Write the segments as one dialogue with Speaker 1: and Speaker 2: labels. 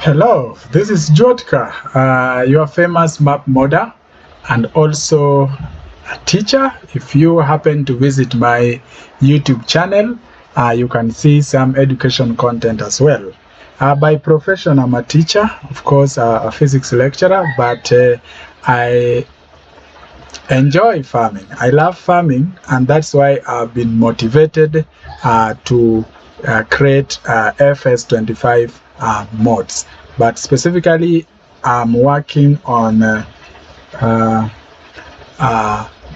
Speaker 1: Hello, this is Juotca, your famous map modder and also a teacher. If you happen to visit my YouTube channel, you can see some education content as well. By profession, I'm a teacher, of course, a physics lecturer, but I enjoy farming. I love farming, and that's why I've been motivated to create FS25 mods. But specifically, I'm working on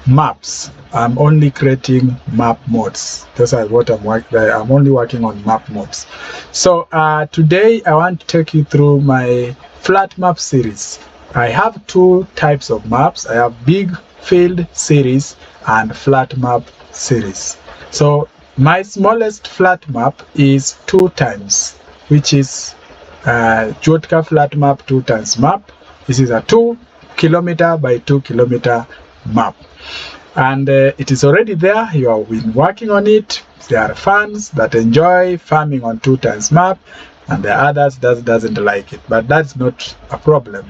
Speaker 1: maps. I'm only creating map mods. Those are what I'm only working on map mods. So today I want to take you through my flat map series. I have two types of maps. I have big field series and flat map series. So my smallest flat map is 2 times, which is Juotca flat map 2 times map. This is a 2 kilometer by 2 kilometer map, and it is already there. You have been working on it. There are fans that enjoy farming on 2 times map, and the others doesn't like it, but that's not a problem.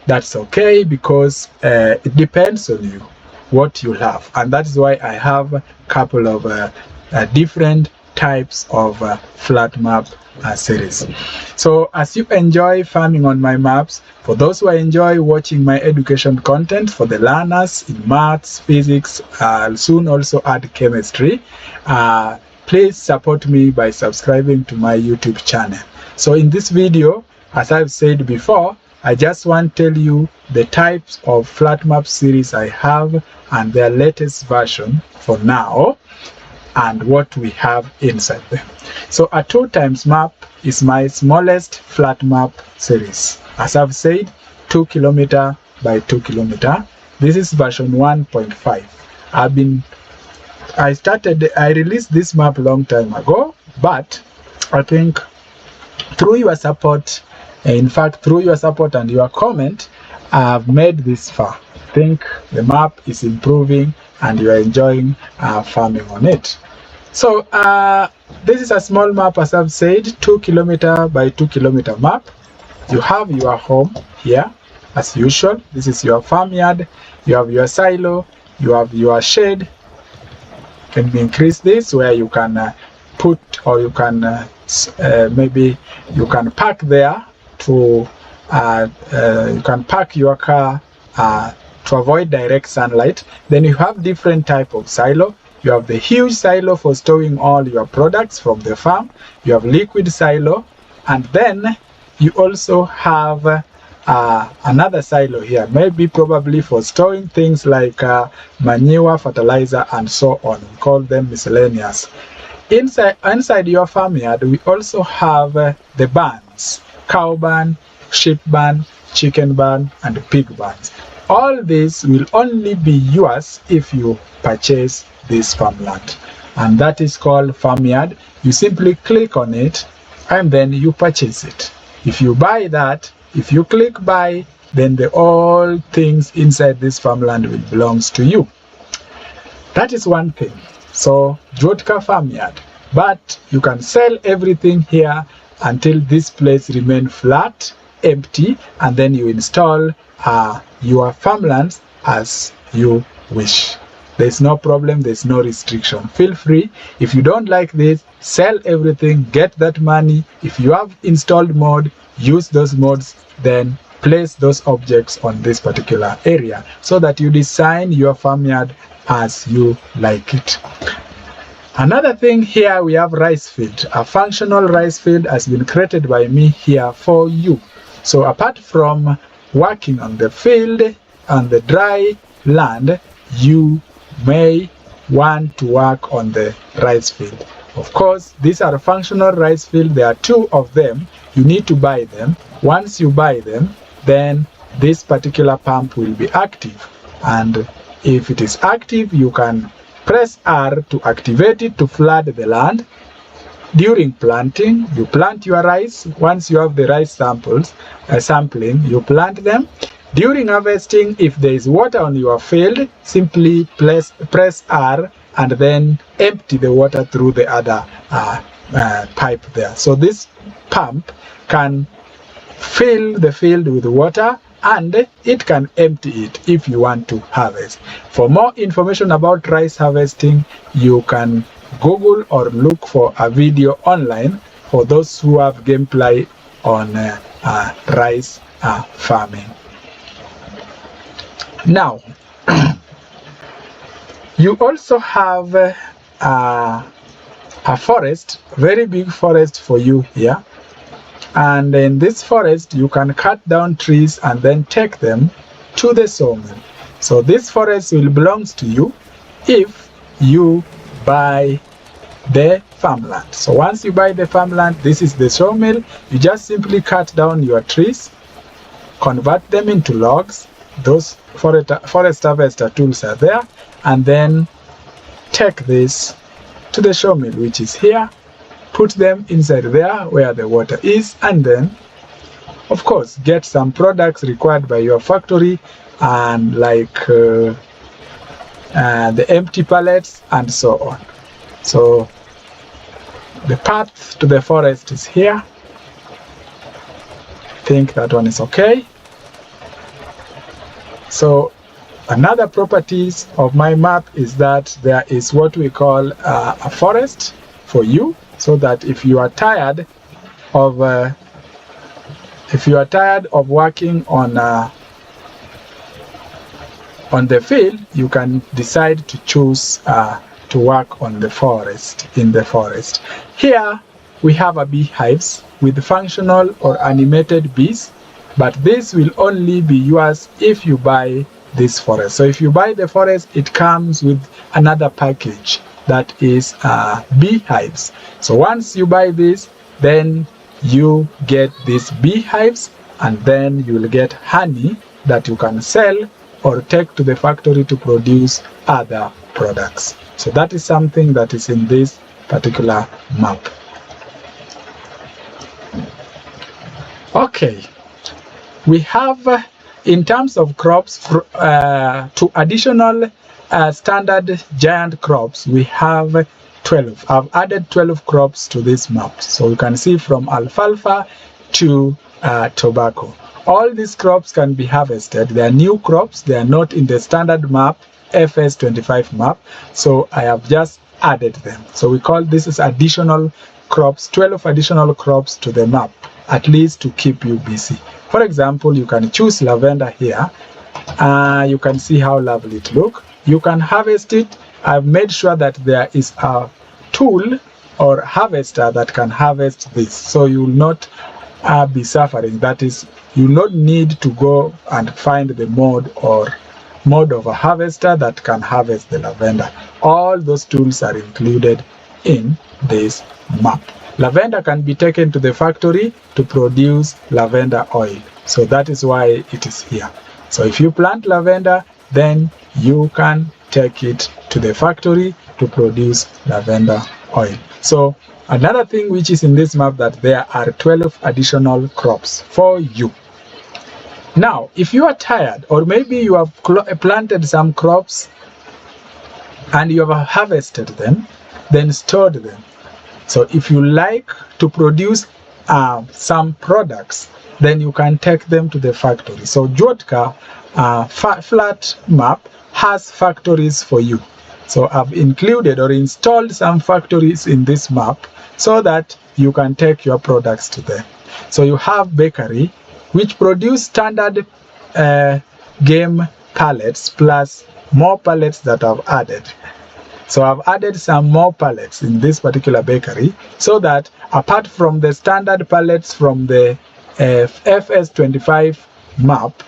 Speaker 1: That's okay, because it depends on you what you have, and that's why I have a couple of different types of flat map series. So as you enjoy farming on my maps, for those who enjoy watching my education content, for the learners in maths, physics, I'll soon also add chemistry, please support me by subscribing to my YouTube channel. So in this video, as I've said before, I just want to tell you the types of flat map series I have and their latest version for now, and what we have inside them. So a 2 times map is my smallest flat map series. As I've said, 2 kilometer by 2 kilometer. This is version 1.5. I released this map a long time ago, but I think through your support, in fact through your support and your comment, I've made this far. I think the map is improving and you are enjoying farming on it. So this is a small map, as I've said, 2 kilometer by 2 kilometer map. You have your home here as usual. This is your farmyard. You have your silo, you have your shed. Can we increase this where you can put, or you can maybe you can park there to you can park your car to avoid direct sunlight. Then you have different type of silo. You have the huge silo for storing all your products from the farm. You have liquid silo, and then you also have another silo here, maybe probably for storing things like manure, fertilizer, and so on. We call them miscellaneous. Inside your farmyard, we also have the barns: cow barn, sheep barn, chicken barn, and pig barns. All this will only be yours if you purchase this farmland, and that is called farmyard. You simply click on it and then you purchase it. If you buy that, if you click buy, then all things inside this farmland will belongs to you. That is one thing. So Juotca farmyard, but you can sell everything here until this place remain flat, empty, and then you install your farmlands as you wish. There's no problem, there's no restriction. Feel free. If you don't like this, sell everything, get that money. If you have installed mod, use those mods, then place those objects on this particular area so that you design your farmyard as you like it. Another thing here, we have rice field. A functional rice field has been created by me here for you. So apart from working on the field, on the dry land, you may want to work on the rice field. Of course, these are functional rice field. There are 2 of them. You need to buy them. Once you buy them, then this particular pump will be active, and if it is active, you can press R to activate it to flood the land. During planting, you plant your rice. Once you have the rice sampling, you plant them. During harvesting, if there is water on your field, simply press R and then empty the water through the other pipe there. So this pump can fill the field with water, and it can empty it if you want to harvest. For more information about rice harvesting, you can Google or look for a video online for those who have gameplay on rice farming. Now, you also have a forest, very big forest for you here. And in this forest, you can cut down trees and then take them to the sawmill. So this forest will belong to you if you buy the farmland. So once you buy the farmland, this is the sawmill. You just simply cut down your trees, convert them into logs. Those forest harvester tools are there, and then take this to the sawmill, which is here. Put them inside there where the water is, and then of course get some products required by your factory, and like the empty pallets and so on. So the path to the forest is here. I think that one is okay. So another properties of my map is that there is what we call a forest for you, so that if you are tired of working on the field, you can decide to choose to work on the forest, in the forest. Here we have a beehives with functional or animated bees, but this will only be yours if you buy this forest. So if you buy the forest, it comes with another package that is beehives. So once you buy this, then you get these beehives, and then you will get honey that you can sell or take to the factory to produce other products. So that is something that is in this particular map. Okay, we have in terms of crops, to additional standard giant crops, we have 12. I've added 12 crops to this map. So you can see from alfalfa to tobacco. All these crops can be harvested. They are new crops. They are not in the standard map, FS25 map. So I have just added them. So we call this is additional crops, 12 additional crops to the map, at least to keep you busy. For example, you can choose lavender here. You can see how lovely it looks. You can harvest it. I've made sure that there is a tool or harvester that can harvest this, so you will not be suffering. That is, you will not need to go and find the mode of a harvester that can harvest the lavender. All those tools are included in this map. Lavender can be taken to the factory to produce lavender oil, so that is why it is here. So if you plant lavender, then you can take it to the factory to produce lavender oil. So another thing which is in this map, that there are 12 additional crops for you. Now, if you are tired, or maybe you have planted some crops and you have harvested them, then stored them. So if you like to produce some products, then you can take them to the factory. So Juotca flat map has factories for you. So I've included or installed some factories in this map so that you can take your products to them. So you have bakery, which produce standard game pallets plus more pallets that I've added. So I've added some more pallets in this particular bakery, so that apart from the standard pallets from the FS25 map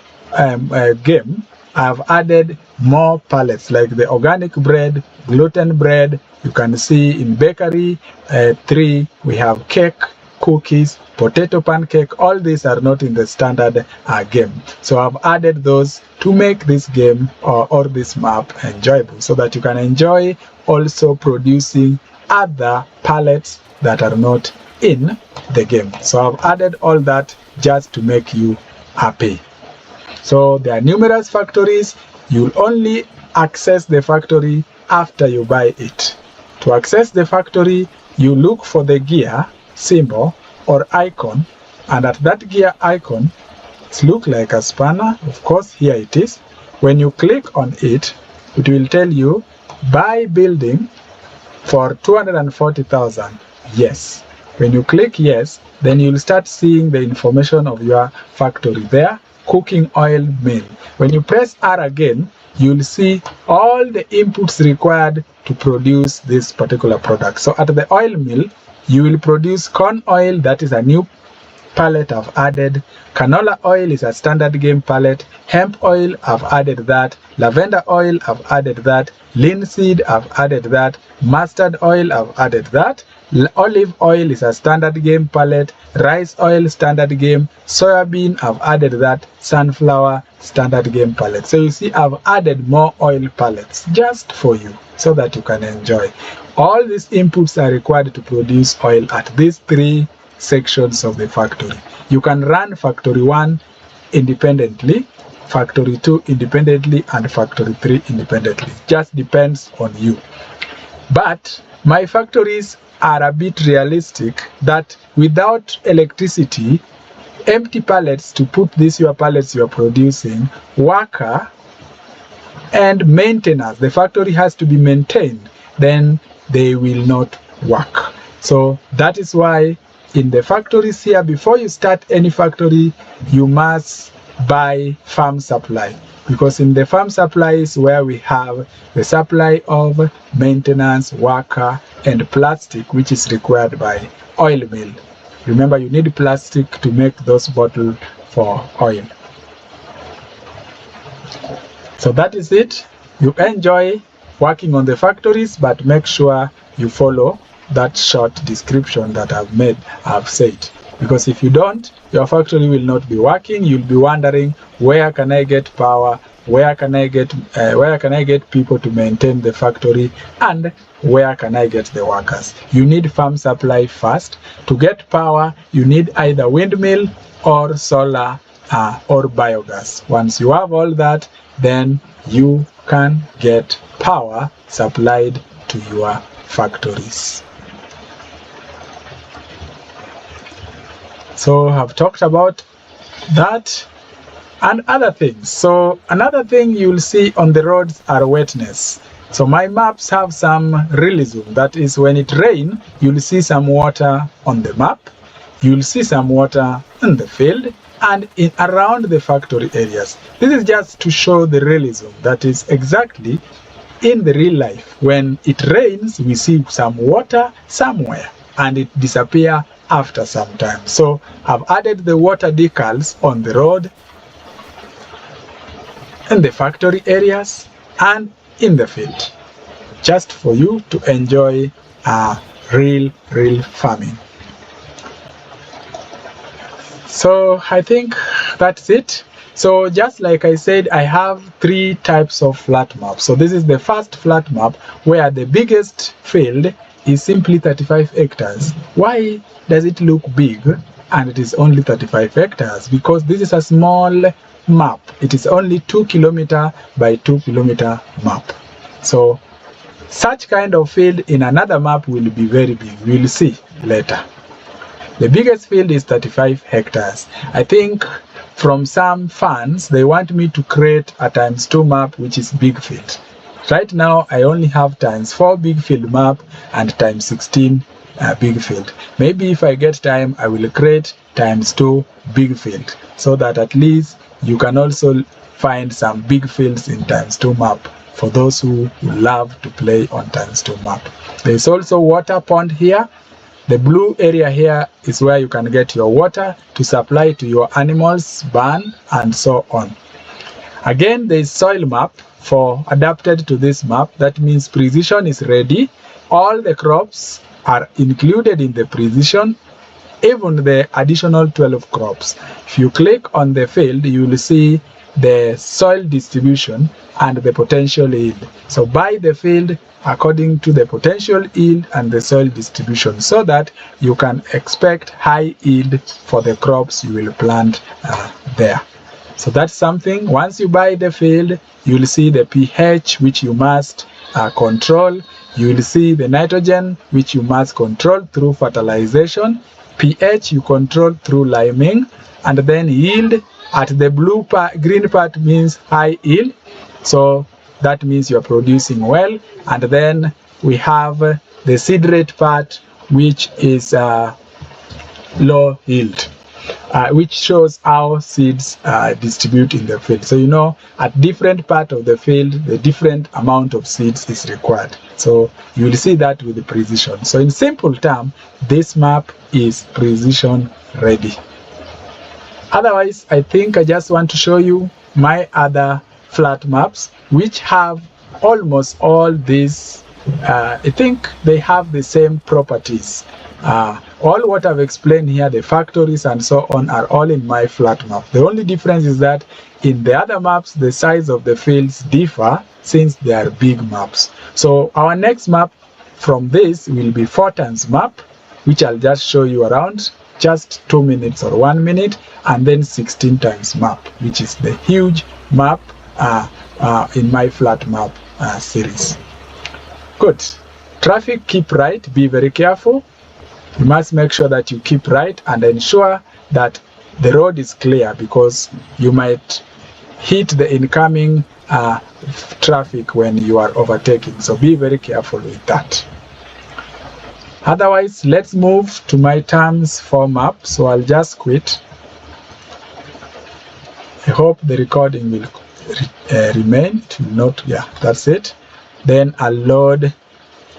Speaker 1: game, I've added more pallets like the organic bread, gluten bread. You can see in bakery 3 we have cake, cookies, potato pancake. All these are not in the standard game. So I've added those to make this game or this map enjoyable, so that you can enjoy also producing other pallets that are not in the game. So I've added all that just to make you happy. So there are numerous factories. You'll only access the factory after you buy it. To access the factory, you look for the gear symbol or icon and at that gear icon, it looks like a spanner. Of course, here it is. When you click on it, it will tell you buy building for 240,000. Yes. When you click yes, then you'll start seeing the information of your factory there. Cooking oil mill. When you press R again, you'll see all the inputs required to produce this particular product. So at the oil mill, you will produce corn oil, that is a new pallet I've added. Canola oil is a standard game pallet. Hemp oil, I've added that. Lavender oil, I've added that. Linseed, I've added that. Mustard oil, I've added that. Olive oil is a standard game pallet. Rice oil, standard game. Soybean, I've added that. Sunflower, standard game pallet. So you see, I've added more oil pallets just for you so that you can enjoy. All these inputs are required to produce oil at these 3 sections of the factory. You can run factory 1 independently, factory 2 independently, and factory 3 independently. Just depends on you. But my factories are a bit realistic that without electricity, empty pallets to put these your pallets you are producing, worker and maintenance, the factory has to be maintained, then they will not work. So that is why in the factories here, before you start any factory, you must buy farm supply, because in the farm supply is where we have the supply of maintenance, worker, and plastic, which is required by oil mill. Remember, you need plastic to make those bottles for oil. So that is it. You enjoy working on the factories, but make sure you follow that short description that I've said, because if you don't, your factory will not be working. You'll be wondering, where can I get power, where can I get people to maintain the factory, and where can I get the workers? You need farm supply first. To get power, you need either windmill or solar or biogas. Once you have all that, then you can get power supplied to your factories. So I've talked about that and other things. So another thing you'll see on the roads are wetness. So my maps have some realism. That is, when it rains, you'll see some water on the map. You'll see some water in the field and around the factory areas. This is just to show the realism. That is exactly in the real life. When it rains, we see some water somewhere and it disappears after some time. So I've added the water decals on the road, in the factory areas, and in the field, just for you to enjoy real farming. So I think that's it. So just like I said, I have 3 types of flat maps. So this is the first flat map, where the biggest field is simply 35 hectares. Why does it look big and it is only 35 hectares? Because this is a small map. It is only 2 kilometer by 2 kilometer map. So such kind of field in another map will be very big. We'll see later. The biggest field is 35 hectares. I think from some fans, they want me to create a ×2 map, which is big field. Right now, I only have ×4 big field map and ×16 big field. Maybe if I get time, I will create ×2 big field, so that at least you can also find some big fields in ×2 map for those who love to play on ×2 map. There is also water pond here. The blue area here is where you can get your water to supply to your animals, barn, and so on. Again, there is soil map for adapted to this map. That means precision is ready. All the crops are included in the precision, even the additional 12 crops. If you click on the field, you will see the soil distribution and the potential yield. So buy the field according to the potential yield and the soil distribution, so that you can expect high yield for the crops you will plant there. So that's something. Once you buy the field, you will see the pH, which you must control. You will see the nitrogen, which you must control through fertilization. pH you control through liming, and then yield at the green part means high yield, so that means you're producing well. And then we have the seed rate part, which is low yield, which shows how seeds distribute in the field. So you know, at different part of the field, the different amount of seeds is required. So you will see that with the precision. So in simple term, this map is precision ready. Otherwise, I think I just want to show you my other flat maps, which have almost all these, I think they have the same properties. All what I've explained here, the factories and so on, are all in my flat map. The only difference is that in the other maps, the size of the fields differ since they are big maps. So our next map from this will be 4 times map, which I'll just show you around just 2 minutes or 1 minute, and then 16 times map, which is the huge map in my flat map series. Good. Traffic, keep right, be very careful. You must make sure that you keep right and ensure that the road is clear, because you might hit the incoming traffic when you are overtaking. So be very careful with that. Otherwise, let's move to my times 4 map. So I'll just quit. I hope the recording will remain. It will not. Yeah, that's it. Then I'll load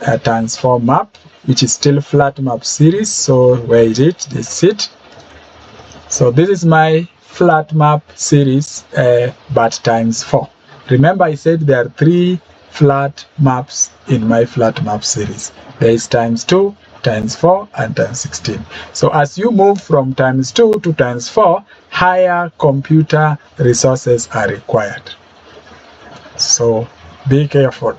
Speaker 1: a times 4 map, which is still flat map series. So where is it? This is it. So this is my flat map series, but times 4. Remember, I said there are 3 flat maps in my flat map series. There is times 2, times 4, and times 16. So as you move from times 2 to times 4, higher computer resources are required. So be careful.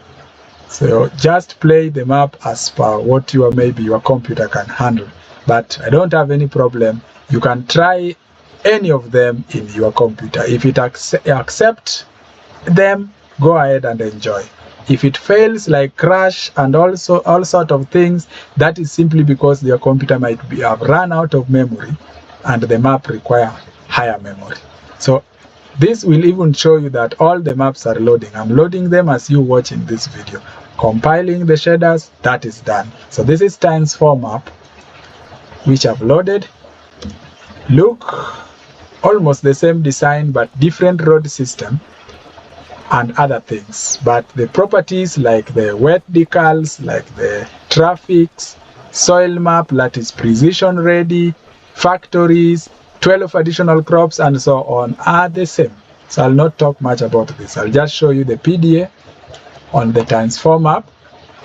Speaker 1: So just play the map as per what maybe your computer can handle. But I don't have any problem. You can try any of them in your computer. If it accepts them, go ahead and enjoy. If it fails, like crash and also all sort of things, that is simply because your computer might have run out of memory and the map require higher memory. So this will even show you that all the maps are loading. I'm loading them as you watching this video. Compiling the shaders, that is done. So this is times 4 map, which I've loaded. Look, almost the same design, but different road system and other things. But the properties like the wet decals, like the traffics, soil map that is precision ready, factories, 12 additional crops and so on are the same. So I'll not talk much about this. I'll just show you the PDA on the times 4 map.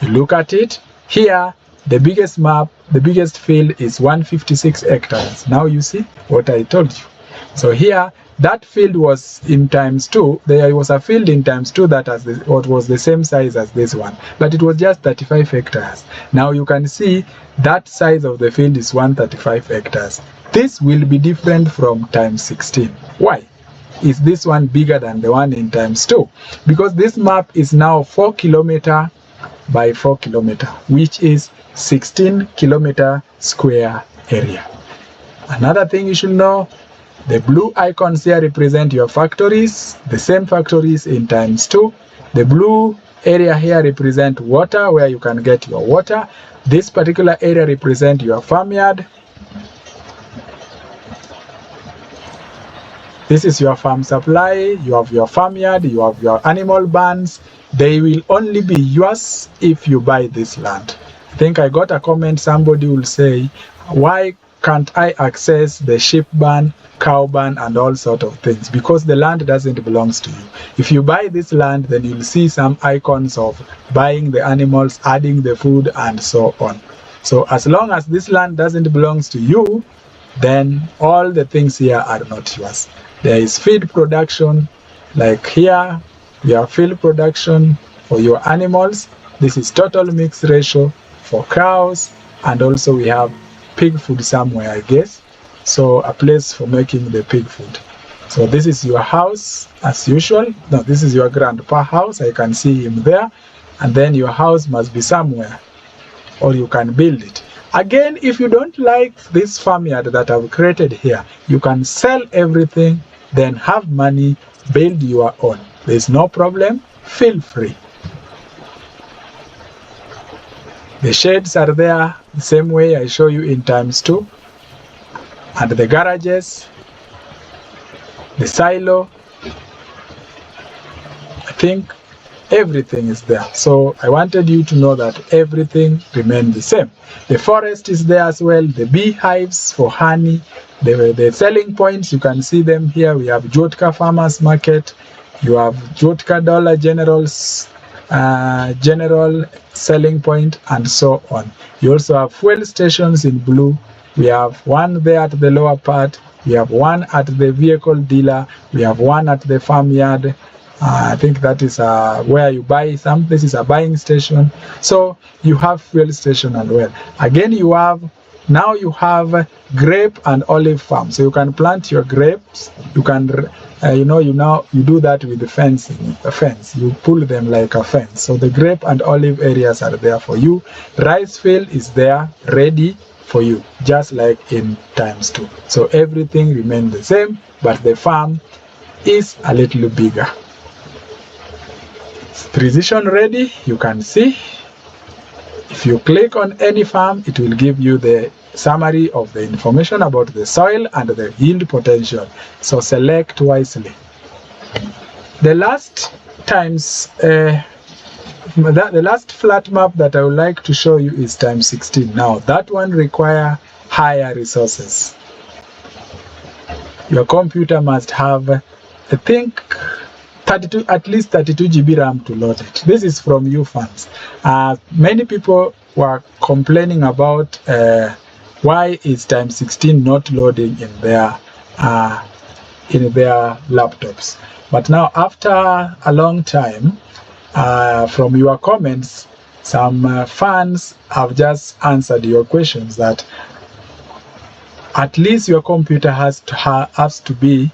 Speaker 1: You look at it. Here, the biggest map, the biggest field is 156 hectares. Now you see what I told you. So here, that field was in times 2. There was a field in times 2 that was the same size as this one, but it was just 35 hectares. Now you can see that size of the field is 135 hectares. This will be different from times 16. Why? Is this one bigger than the one in times 2? Because this map is now 4 kilometer by 4 kilometer, which is 16 kilometer square area. Another thing you should know, the blue icons here represent your factories, the same factories in times 2. The blue area here represent water, where you can get your water. This particular area represent your farmyard. This is your farm supply, you have your farmyard, you have your animal barns. They will only be yours if you buy this land. I think I got a comment, somebody will say, why can't I access the sheep barn, cow barn and all sort of things? Because the land doesn't belong to you. If you buy this land, then you'll see some icons of buying the animals, adding the food and so on. So as long as this land doesn't belong to you, then all the things here are not yours. There is feed production, like here we have feed production for your animals. This is total mix ratio for cows, and also we have pig food somewhere, I guess. So a place for making the pig food. So this is your house as usual. Now this is your grandpa house. I can see him there. And then your house must be somewhere, or you can build it. Again, if you don't like this farmyard that I've created here, you can sell everything, then have money, build your own. There's no problem. Feel free. The sheds are there the same way I show you in ×2. And the garages, the silo, I think everything is there. So I wanted you to know that everything remains the same. The forest is there as well, the beehives for honey, the selling points, you can see them here. We have Juotca Farmers Market, you have Juotca Dollar General's general selling point, and so on. You also have fuel stations in blue. We have one there at the lower part, we have one at the vehicle dealer, we have one at the farmyard. I think that is where you buy some. This is a buying station. So you have fuel station as well. Again, you have grape and olive farm. So you can plant your grapes. You can, you do that with the fence. You pull them like a fence. So the grape and olive areas are there for you. Rice field is there, ready for you, just like in ×2. So everything remains the same, but the farm is a little bigger. Precision ready, you can see. If you click on any farm, it will give you the summary of the information about the soil and the yield potential. So select wisely. The last the last flat map that I would like to show you is ×16. Now that one requires higher resources. Your computer must have, I think, at least 32 GB RAM to load it. This is from you fans. Many people were complaining about why is ×16 not loading in their laptops. But now, after a long time, from your comments, some fans have just answered your questions that at least your computer has to be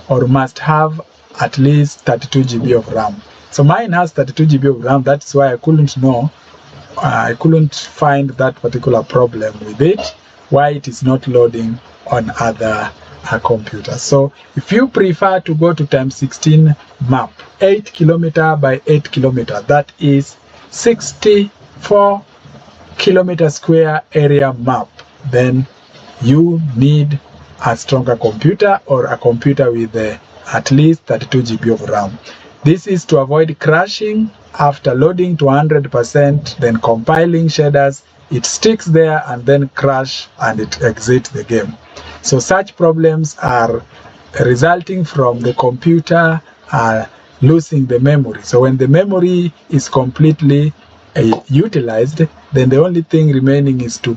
Speaker 1: or must have at least 32 GB of RAM. So mine has 32 GB of RAM. That's why I couldn't find that particular problem with it, why it is not loading on other computers. So if you prefer to go to ×16 map, 8 km by 8 km, that is 64 km square area map, then you need a stronger computer or a computer with at least 32 GB of RAM. This is to avoid crashing after loading to 100%, then compiling shaders, it sticks there and then crash and it exits the game. So such problems are resulting from the computer losing the memory. So when the memory is completely utilized, then the only thing remaining is to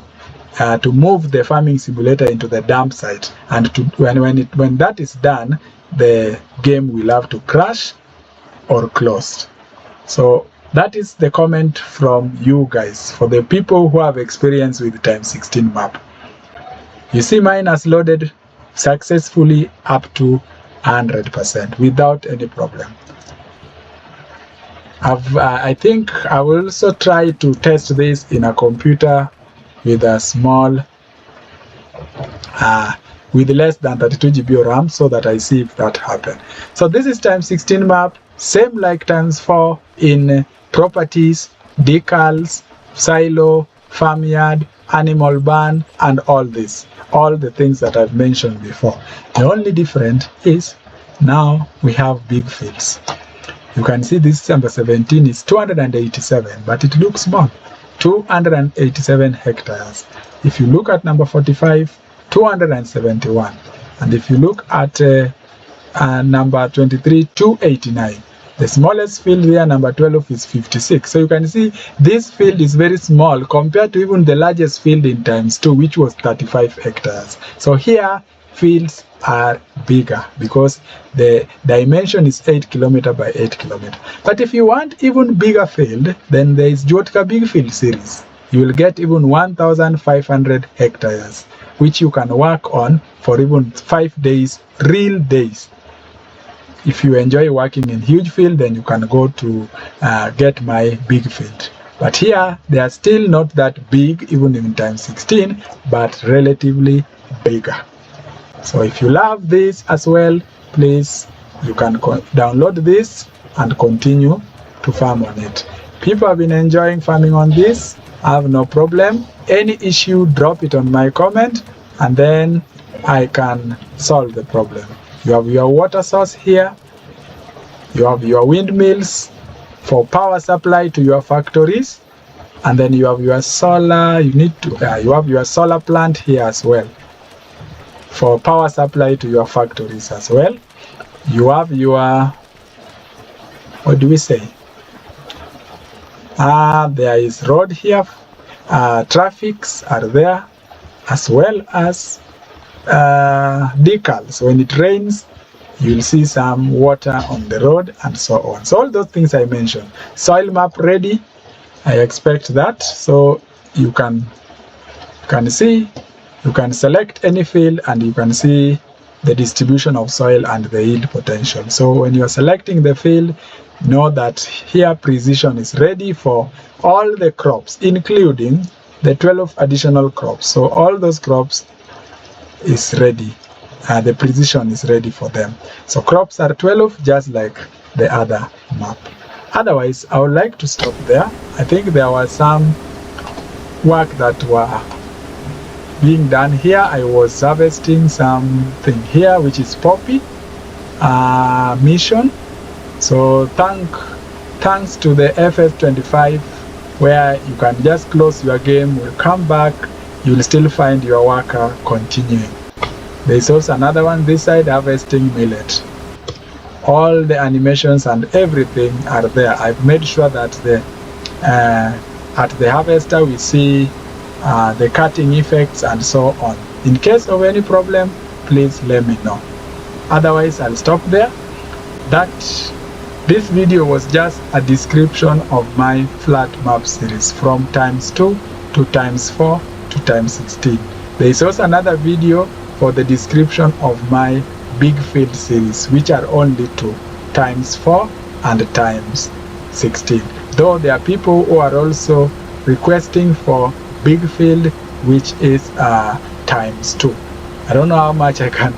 Speaker 1: move the farming simulator into the dump site, and when that is done, the game will have to crash or close. So that is the comment from you guys, for the people who have experience with ×16 map. You see mine has loaded successfully up to 100% without any problem. I think I will also try to test this in a computer with a small with less than 32 GB RAM, so that I see if that happens. So this is ×16 map, same like ×4 in properties, decals, silo, farmyard, animal barn, and all this, all the things that I've mentioned before. The only difference is now we have big fields. You can see this number 17 is 287, but it looks small. 287 hectares. If you look at number 45, 271, and if you look at number 23, 289. The smallest field here, number 12, is 56. So you can see this field is very small compared to even the largest field in ×2, which was 35 hectares. So here fields are bigger because the dimension is 8 km by 8 km. But if you want even bigger field, then there is Juotca Big Field series. You will get even 1,500 hectares, which you can work on for even 5 days, real days. If you enjoy working in huge field, then you can go to get my big field. But here they are still not that big, even in times 16, but relatively bigger. So if you love this as well, please, you can download this and continue to farm on it. People have been enjoying farming on this. I have no problem. Any issue, drop it on my comment, and then I can solve the problem. You have your water source here. You have your windmills for power supply to your factories, and then you have your solar. You have your solar plant here as well for power supply to your factories as well. You have your, what do we say? There is road here. Traffics are there, as well as decals. When it rains, you'll see some water on the road and so on. So all those things I mentioned. Soil map ready. I expect that. So you can see, you can select any field and you can see the distribution of soil and the yield potential. So when you are selecting the field, know that here precision is ready for all the crops, including the 12 additional crops. So all those crops is ready. The precision is ready for them. So crops are 12, just like the other map. Otherwise, I would like to stop there. I think there was some work that were being done here. I was harvesting something here, which is poppy mission. So thanks to the FS25, where you can just close your game, will come back, you will still find your worker continuing. There is also another one this side, harvesting millet. All the animations and everything are there. I've made sure that at the harvester we see the cutting effects and so on. In case of any problem, please let me know. Otherwise, I'll stop there. This video was just a description of my flat map series from times 2 to times 4 to times 16. There is also another video for the description of my big field series, which are only 2, times 4 and times 16. Though there are people who are also requesting for big field, which is times 2. I don't know how much I can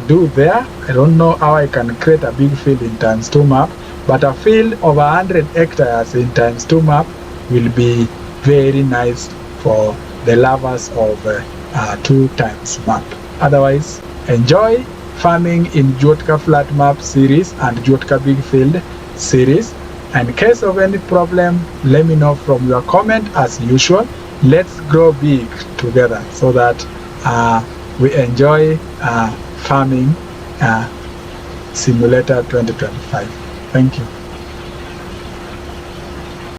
Speaker 1: do there. I don't know how I can create a big field in times 2 map, but a field of 100 hectares in times 2 map will be very nice for the lovers of 2 times map. Otherwise, enjoy farming in Juotca flat map series and Juotca big field series. And in case of any problem, let me know from your comment as usual. Let's grow big together so that we enjoy farming simulator 2025. Thank you.